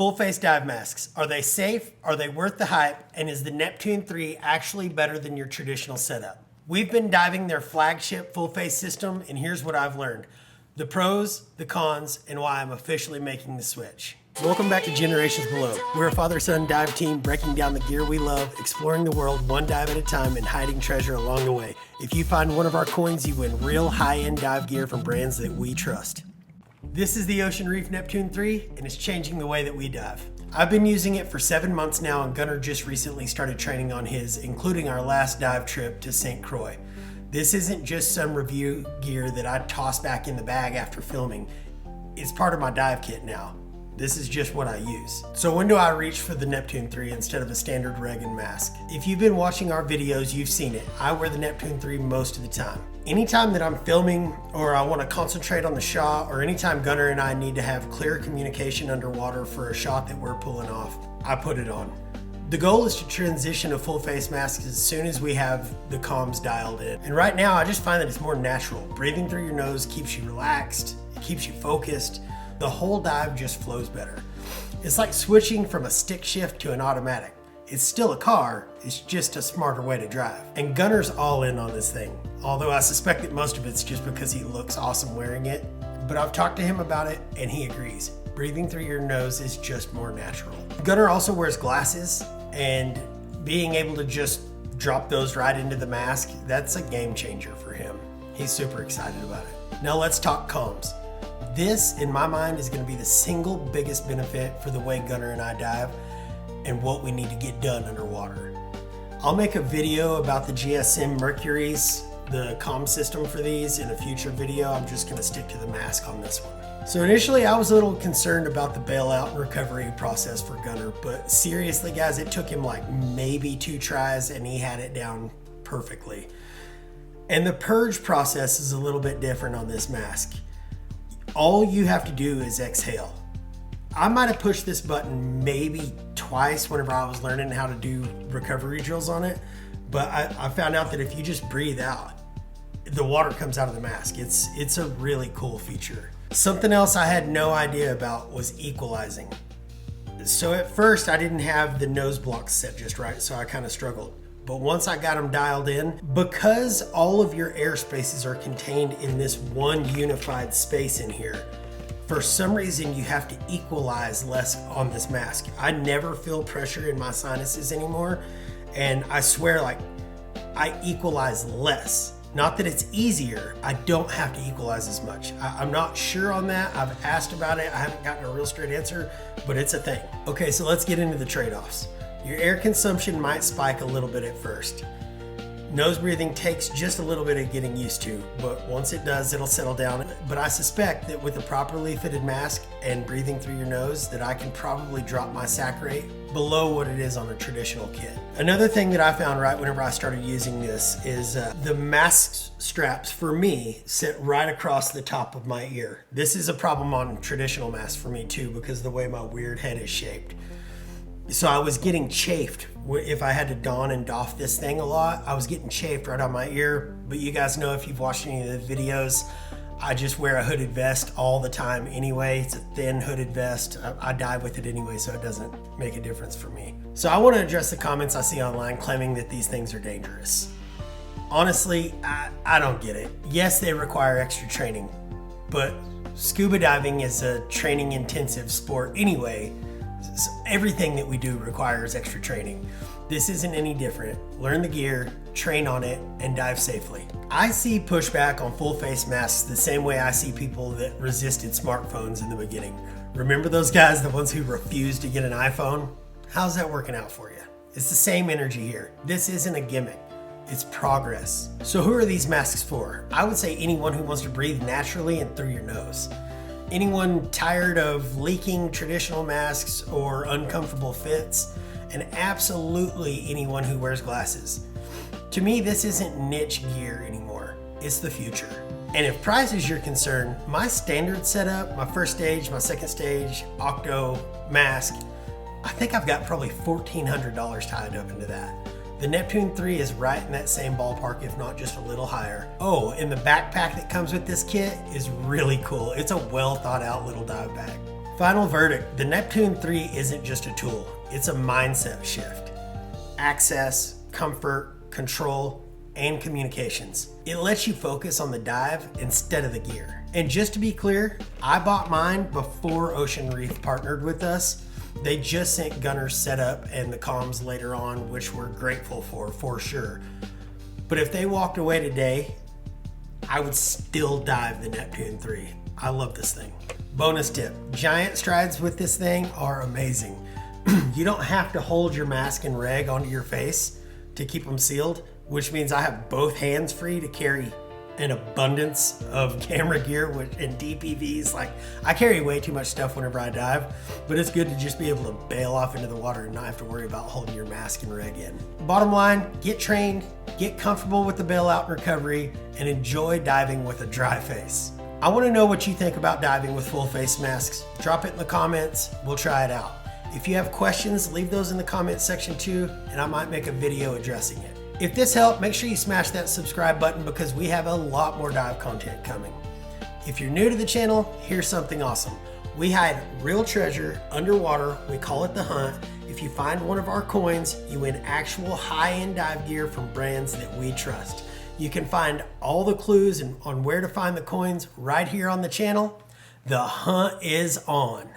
Full face dive masks. Are they safe? Are they worth the hype? And is the Neptune III actually better than your traditional setup? We've been diving their flagship full face system, and here's what I've learned. The pros, the cons, and why I'm officially making the switch. Welcome back to Generations Below. We're a father-son dive team breaking down the gear we love, exploring the world one dive at a time, and hiding treasure along the way. If you find one of our coins, you win real high-end dive gear from brands that we trust. This is the Ocean Reef Neptune III, and it's changing the way that we dive. I've been using it for 7 months now, and Gunnar just recently started training on his, including our last dive trip to St. Croix. This isn't just some review gear that I toss back in the bag after filming. It's part of my dive kit now. This is just what I use. So when do I reach for the Neptune III instead of a standard Regan mask? If you've been watching our videos, you've seen it. I wear the Neptune III most of the time. Anytime that I'm filming or I want to concentrate on the shot, or anytime Gunnar and I need to have clear communication underwater for a shot that we're pulling off, I put it on. The goal is to transition to full face masks as soon as we have the comms dialed in. And right now I just find that it's more natural. Breathing through your nose keeps you relaxed, it keeps you focused. The whole dive just flows better. It's like switching from a stick shift to an automatic. It's still a car, it's just a smarter way to drive. And Gunnar's all in on this thing, although I suspect that most of it's just because he looks awesome wearing it. But I've talked to him about it and he agrees. Breathing through your nose is just more natural. Gunnar also wears glasses, and being able to just drop those right into the mask, that's a game changer for him. He's super excited about it. Now let's talk comms. This, in my mind, is going to be the single biggest benefit for the way Gunnar and I dive and what we need to get done underwater. I'll make a video about the GSM Mercuries, the comm system for these, in a future video. I'm just going to stick to the mask on this one. So initially I was a little concerned about the bailout and recovery process for Gunnar, but seriously guys, it took him like maybe 2 tries and he had it down perfectly. And the purge process is a little bit different on this mask. All you have to do is exhale. I might have pushed this button maybe twice whenever I was learning how to do recovery drills on it, but I found out that if you just breathe out, the water comes out of the mask. It's a really cool feature. Something else I had no idea about was equalizing. So at first I didn't have the nose blocks set just right, so I kind of struggled. But once I got them dialed in, because all of your air spaces are contained in this one unified space in here, for some reason you have to equalize less on this mask. I never feel pressure in my sinuses anymore, and I swear, like, I equalize less. Not that it's easier, I don't have to equalize as much. I'm not sure on that. I've asked about it, I haven't gotten a real straight answer, but it's a thing. Okay, so let's get into the trade-offs. Your air consumption might spike a little bit at first. Nose breathing takes just a little bit of getting used to, but once it does, it'll settle down. But I suspect that with a properly fitted mask and breathing through your nose, that I can probably drop my sac rate below what it is on a traditional kit. Another thing that I found right whenever I started using this is the mask straps for me sit right across the top of my ear. This is a problem on traditional masks for me too, because of the way my weird head is shaped. So I was getting chafed if I had to don and doff this thing a lot. I was getting chafed right on my ear, but you guys know if you've watched any of the videos, I just wear a hooded vest all the time anyway. It's a thin hooded vest. I dive with it anyway, so it doesn't make a difference for me. So I want to address the comments I see online claiming that these things are dangerous. Honestly, I don't get it. Yes, they require extra training, but scuba diving is a training intensive sport anyway. So everything that we do requires extra training. This isn't any different. Learn the gear, train on it, and dive safely. I see pushback on full face masks the same way I see people that resisted smartphones in the beginning. Remember those guys, the ones who refused to get an iPhone? How's that working out for you? It's the same energy here. This isn't a gimmick. It's progress. So who are these masks for? I would say anyone who wants to breathe naturally and through your nose. Anyone tired of leaking traditional masks or uncomfortable fits, and absolutely anyone who wears glasses. To me, this isn't niche gear anymore. It's the future. And if price is your concern, my standard setup, my first stage, my second stage, Octo mask, I think I've got probably $1,400 tied up into that. The Neptune III is right in that same ballpark, if not just a little higher. Oh, and the backpack that comes with this kit is really cool. It's a well thought out little dive bag. Final verdict, the Neptune III isn't just a tool, it's a mindset shift. Access, comfort, control, and communications. It lets you focus on the dive instead of the gear. And just to be clear, I bought mine before Ocean Reef partnered with us. They just sent Gunner's setup and the comms later on, which we're grateful for sure. But if they walked away today, I would still dive the Neptune III. I love this thing. Bonus tip, giant strides with this thing are amazing. You don't have to hold your mask and reg onto your face to keep them sealed, which means I have both hands free to carry an abundance of camera gear and DPVs. Like, I carry way too much stuff whenever I dive, but it's good to just be able to bail off into the water and not have to worry about holding your mask and reg in. Bottom line, get trained, get comfortable with the bailout and recovery, and enjoy diving with a dry face. I want to know what you think about diving with full face masks. Drop it in the comments, we'll try it out. If you have questions, leave those in the comments section too, and I might make a video addressing it. If this helped, make sure you smash that subscribe button because we have a lot more dive content coming. If you're new to the channel, here's something awesome. We hide real treasure underwater. We call it the hunt. If you find one of our coins, you win actual high-end dive gear from brands that we trust. You can find all the clues on where to find the coins right here on the channel. The hunt is on.